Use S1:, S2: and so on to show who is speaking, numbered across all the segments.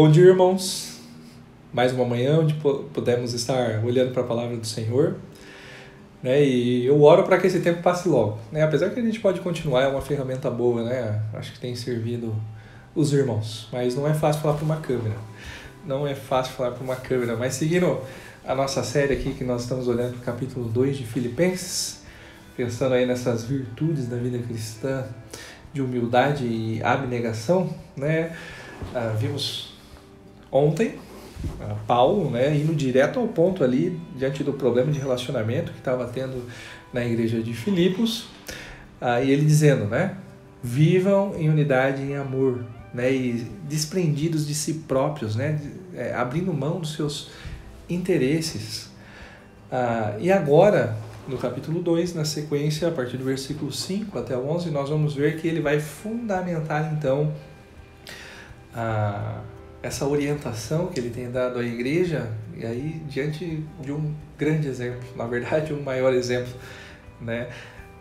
S1: Bom dia, irmãos. Mais uma manhã onde podemos estar olhando para a palavra do Senhor, né? E eu oro para que esse tempo passe logo, né? Apesar que a gente pode continuar, é uma ferramenta boa, né? Acho que tem servido os irmãos, mas não é fácil falar para uma câmera. Não é fácil falar para uma câmera, mas seguindo a nossa série aqui, que nós estamos olhando para o capítulo 2 de Filipenses, pensando aí nessas virtudes da vida cristã de humildade e abnegação, né? Vimos ontem Paulo, né, indo direto ao ponto ali, diante do problema de relacionamento que estava tendo na igreja de Filipos, e ele dizendo, né, vivam em unidade e em amor, né, e desprendidos de si próprios, né, abrindo mão dos seus interesses. E agora, no capítulo 2, na sequência, a partir do versículo 5 até o 11, nós vamos ver que ele vai fundamentar, então, essa orientação que ele tem dado à igreja, e aí diante de um grande exemplo, na verdade um maior exemplo, né?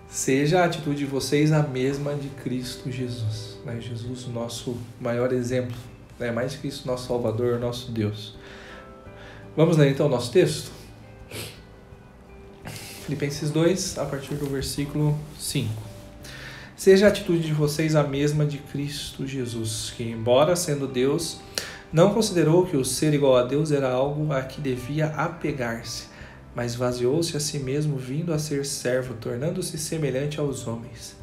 S1: Seja a atitude de vocês a mesma de Cristo Jesus, né? Jesus, o nosso maior exemplo, né? Mais que Cristo, nosso Salvador, nosso Deus. Vamos ler então o nosso texto? Filipenses 2, a partir do versículo 5. Seja a atitude de vocês a mesma de Cristo Jesus, que, embora sendo Deus, não considerou que o ser igual a Deus era algo a que devia apegar-se, mas esvaziou-se a si mesmo, vindo a ser servo, tornando-se semelhante aos homens.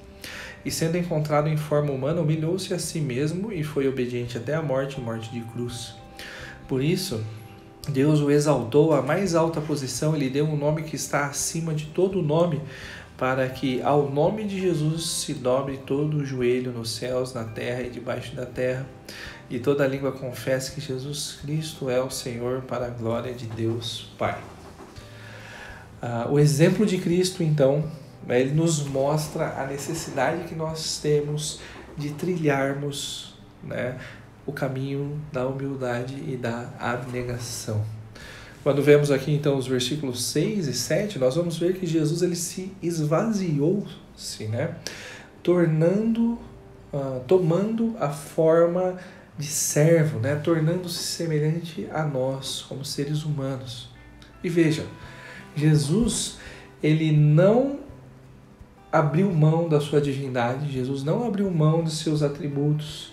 S1: E sendo encontrado em forma humana, humilhou-se a si mesmo e foi obediente até a morte e morte de cruz. Por isso, Deus o exaltou à mais alta posição e lhe deu um nome que está acima de todo nome, para que ao nome de Jesus se dobre todo o joelho nos céus, na terra e debaixo da terra, e toda língua confesse que Jesus Cristo é o Senhor, para a glória de Deus Pai. O exemplo de Cristo, então, ele nos mostra a necessidade que nós temos de trilharmos, né, o caminho da humildade e da abnegação. Quando vemos aqui então os versículos 6 e 7, nós vamos ver que Jesus ele se esvaziou-se, né? Tomando a forma de servo, né? Tornando-se semelhante a nós como seres humanos. E veja, Jesus ele não abriu mão da sua divindade, Jesus não abriu mão dos seus atributos,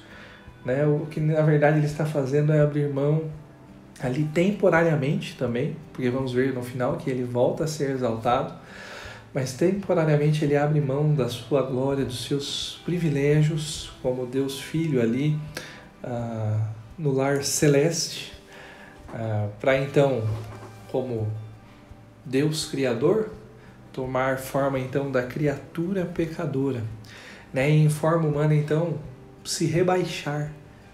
S1: né? O que na verdade ele está fazendo é abrir mão ali temporariamente também, porque vamos ver no final que ele volta a ser exaltado, mas temporariamente ele abre mão da sua glória, dos seus privilégios como Deus Filho ali no lar celeste, para então, como Deus Criador, tomar forma então da criatura pecadora, né? E em forma humana então se rebaixar,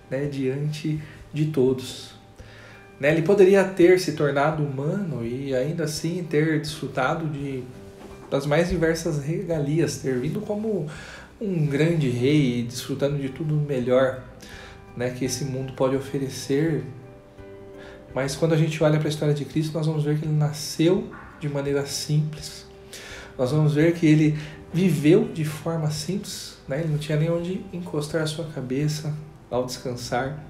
S1: né, diante de todos. Ele poderia ter se tornado humano e ainda assim ter desfrutado das mais diversas regalias, ter vindo como um grande rei, desfrutando de tudo melhor, né, que esse mundo pode oferecer. Mas quando a gente olha para a história de Cristo, nós vamos ver que ele nasceu de maneira simples. Nós vamos ver que ele viveu de forma simples, né? Ele não tinha nem onde encostar a sua cabeça ao descansar.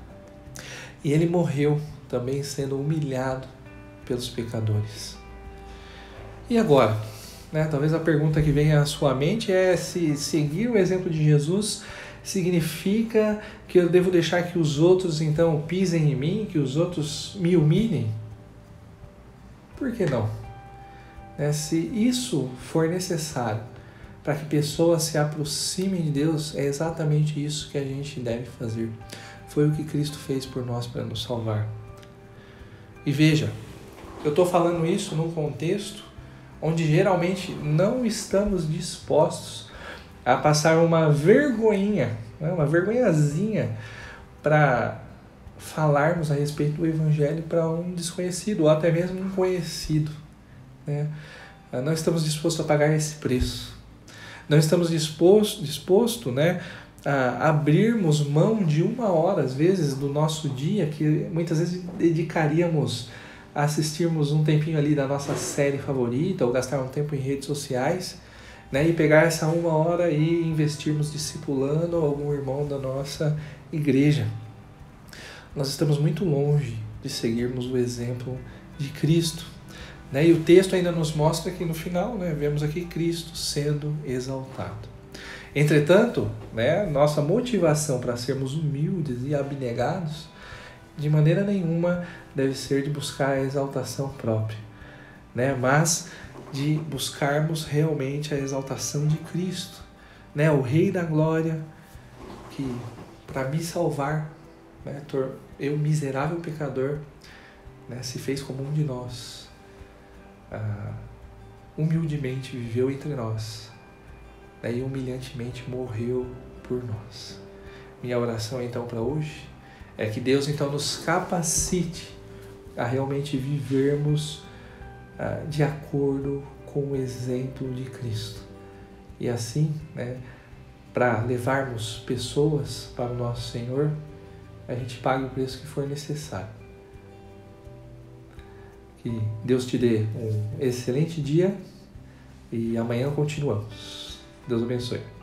S1: E ele morreu também sendo humilhado pelos pecadores. E agora? Né? Talvez a pergunta que vem à sua mente é se seguir o exemplo de Jesus significa que eu devo deixar que os outros então pisem em mim, que os outros me humilhem? Por que não? Se isso for necessário para que pessoas se aproximem de Deus, é exatamente isso que a gente deve fazer. Foi o que Cristo fez por nós para nos salvar. E veja, eu estou falando isso num contexto onde geralmente não estamos dispostos a passar uma vergonhinha, né, uma vergonhazinha para falarmos a respeito do Evangelho para um desconhecido ou até mesmo um conhecido, né? Não estamos dispostos a pagar esse preço. Não estamos dispostos, né, a abrirmos mão de 1 hora, às vezes, do nosso dia, que muitas vezes dedicaríamos a assistirmos um tempinho ali da nossa série favorita, ou gastar um tempo em redes sociais, né, e pegar essa 1 hora e investirmos discipulando algum irmão da nossa igreja. nós estamos muito longe de seguirmos o exemplo de Cristo, né? E o texto ainda nos mostra que no final, né, vemos aqui Cristo sendo exaltado. Entretanto, né, nossa motivação para sermos humildes e abnegados, de maneira nenhuma deve ser de buscar a exaltação própria, né, mas de buscarmos realmente a exaltação de Cristo, né, o Rei da Glória, que para me salvar, né, eu miserável pecador, né, se fez como um de nós, humildemente viveu entre nós, né, e humilhantemente morreu por nós. Minha oração então para hoje é que Deus então nos capacite a realmente vivermos de acordo com o exemplo de Cristo. E assim, né, para levarmos pessoas para o nosso Senhor, a gente pague o preço que for necessário. Que Deus te dê um excelente dia e amanhã continuamos. Deus abençoe.